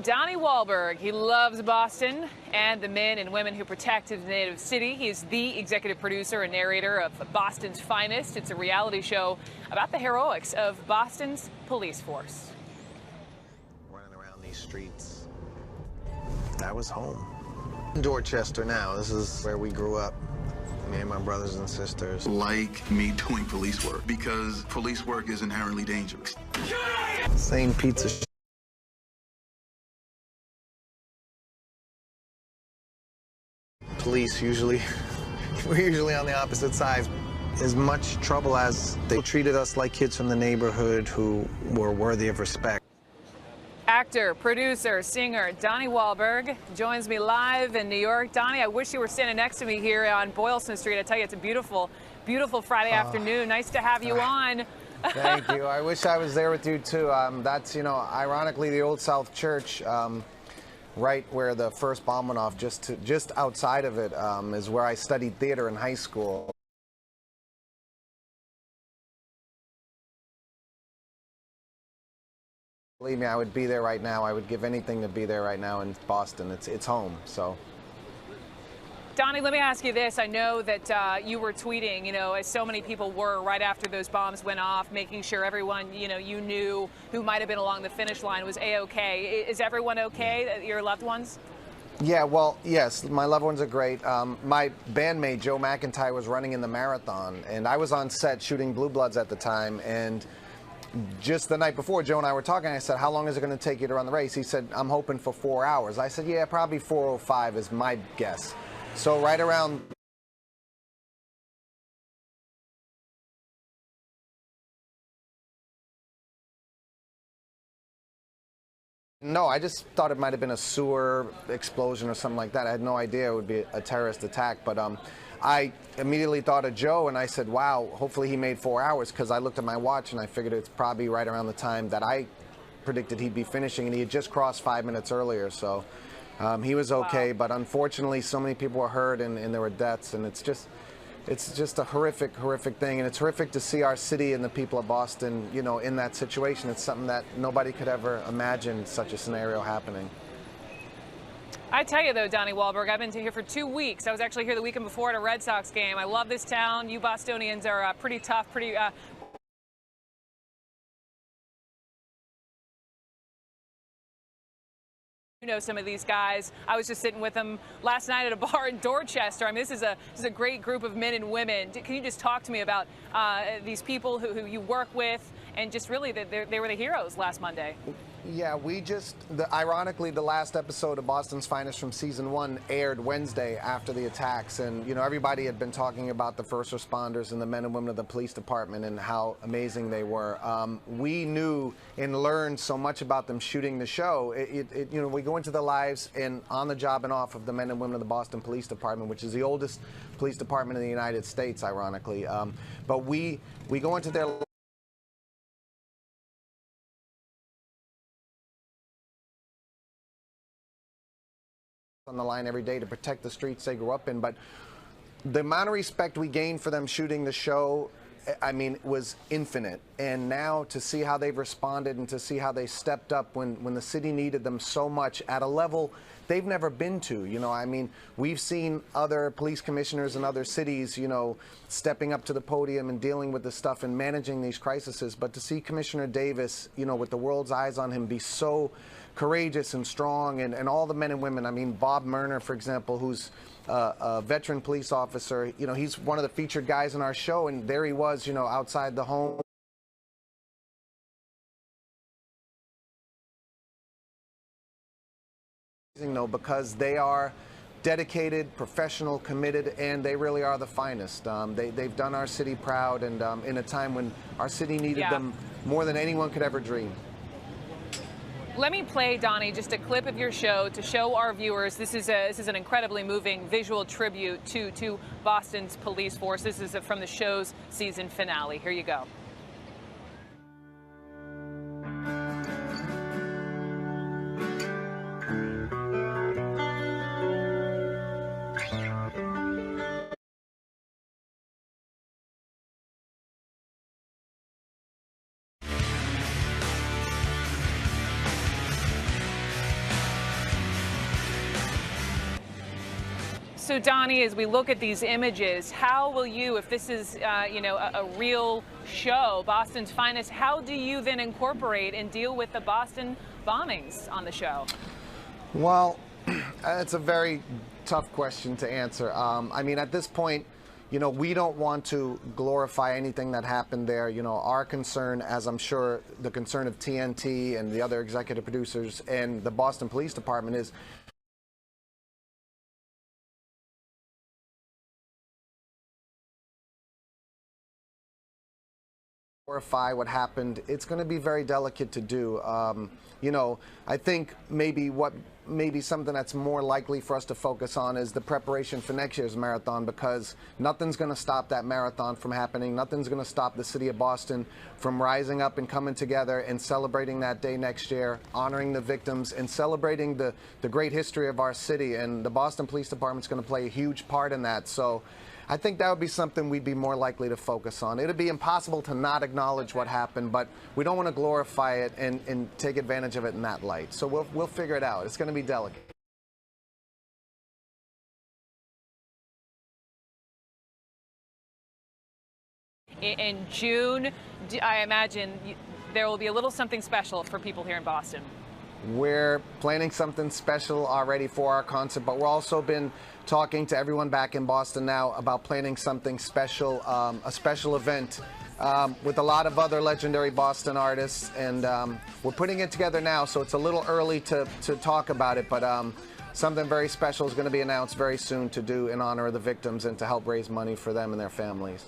Donnie Wahlberg, he loves Boston and the men and women who protect his native city. He's the executive producer and narrator of Boston's Finest. It's a reality show about the heroics of Boston's police force. Running around these streets, that was home. Dorchester now, this is where we grew up. Me and my brothers and sisters. Like me doing police work, because police work is inherently dangerous. Same pizza. Police we're usually on the opposite side. As much trouble as they treated us like kids from the neighborhood who were worthy of respect. Actor, producer, singer Donnie Wahlberg joins me live in New York. Donnie, I wish you were standing next to me here on Boylston Street. I tell you, it's a beautiful, beautiful Friday afternoon. Nice to have you on. Thank you. I wish I was there with you too. That's, ironically, the Old South Church. Right where the first bomb went off, just outside of it, is where I studied theater in high school. Believe me, I would be there right now. I would give anything to be there right now in Boston. It's home, so. Donnie, let me ask you this. I know that you were tweeting, as so many people were right after those bombs went off, making sure everyone, you knew who might have been along the finish line was A-OK. Is everyone okay, your loved ones? Yeah, well, yes, my loved ones are great. My bandmate, Joe McIntyre, was running in the marathon, and I was on set shooting Blue Bloods at the time, and just the night before, Joe and I were talking, I said, how long is it going to take you to run the race? He said, I'm hoping for 4 hours. I said, yeah, probably 4:05 is my guess. So right around No, I just thought it might have been a sewer explosion or something like that. I had no idea it would be a terrorist attack, but I immediately thought of Joe and I said, wow, hopefully he made 4 hours, because I looked at my watch and I figured it's probably right around the time that I predicted he'd be finishing, and he had just crossed 5 minutes earlier, so he was okay. Wow. But unfortunately, so many people were hurt and there were deaths, and it's just a horrific, horrific thing. And it's horrific to see our city and the people of Boston, in that situation. It's something that nobody could ever imagine such a scenario happening. I tell you, though, Donnie Wahlberg, I've been here for 2 weeks. I was actually here the weekend before at a Red Sox game. I love this town. You Bostonians are pretty tough, pretty... You know some of these guys. I was just sitting with them last night at a bar in Dorchester. I mean, this is a great group of men and women. Can you just talk to me about these people who you work with, and just really they were the heroes last Monday? Yeah, ironically, the last episode of Boston's Finest from season 1 aired Wednesday after the attacks, and everybody had been talking about the first responders and the men and women of the police department and how amazing they were. We knew and learned so much about them shooting the show. We go into the lives and on the job and off of the men and women of the Boston Police Department, which is the oldest police department in the United States, ironically. But we go into their on the line every day to protect the streets they grew up in. But the amount of respect we gained for them shooting the show, I mean, was infinite. And now to see how they've responded and to see how they stepped up when the city needed them so much at a level they've never been to. I mean, we've seen other police commissioners in other cities, stepping up to the podium and dealing with this stuff and managing these crises. But to see Commissioner Davis, with the world's eyes on him, be so courageous and strong, and all the men and women. I mean, Bob Murner, for example, who's a veteran police officer, he's one of the featured guys in our show, and there he was, outside the home. Because they are dedicated, professional, committed, and they really are the finest. They've done our city proud, and in a time when our city needed them more than anyone could ever dream. Let me play, Donnie, just a clip of your show to show our viewers. This is an incredibly moving visual tribute to Boston's police force. This is from the show's season finale. Here you go. So Donnie, as we look at these images, how will you, if this is, a real show, Boston's finest, how do you then incorporate and deal with the Boston bombings on the show? Well, it's a very tough question to answer. I mean, at this point, we don't want to glorify anything that happened there. Our concern, as I'm sure the concern of TNT and the other executive producers and the Boston Police Department is, glorify what happened. It's going to be very delicate to do. I think maybe something that's more likely for us to focus on is the preparation for next year's marathon, because nothing's going to stop that marathon from happening. Nothing's going to stop the city of Boston from rising up and coming together and celebrating that day next year, honoring the victims and celebrating the great history of our city. And the Boston Police Department's going to play a huge part in that. So I think that would be something we'd be more likely to focus on. It'd be impossible to not acknowledge what happened, but we don't want to glorify it and take advantage of it in that light. So we'll figure it out. It's going to be delicate. In June, I imagine there will be a little something special for people here in Boston. We're planning something special already for our concert, but we've also been talking to everyone back in Boston now about planning something special, a special event with a lot of other legendary Boston artists, and we're putting it together now, so it's a little early to talk about it, but something very special is going to be announced very soon to do in honor of the victims and to help raise money for them and their families.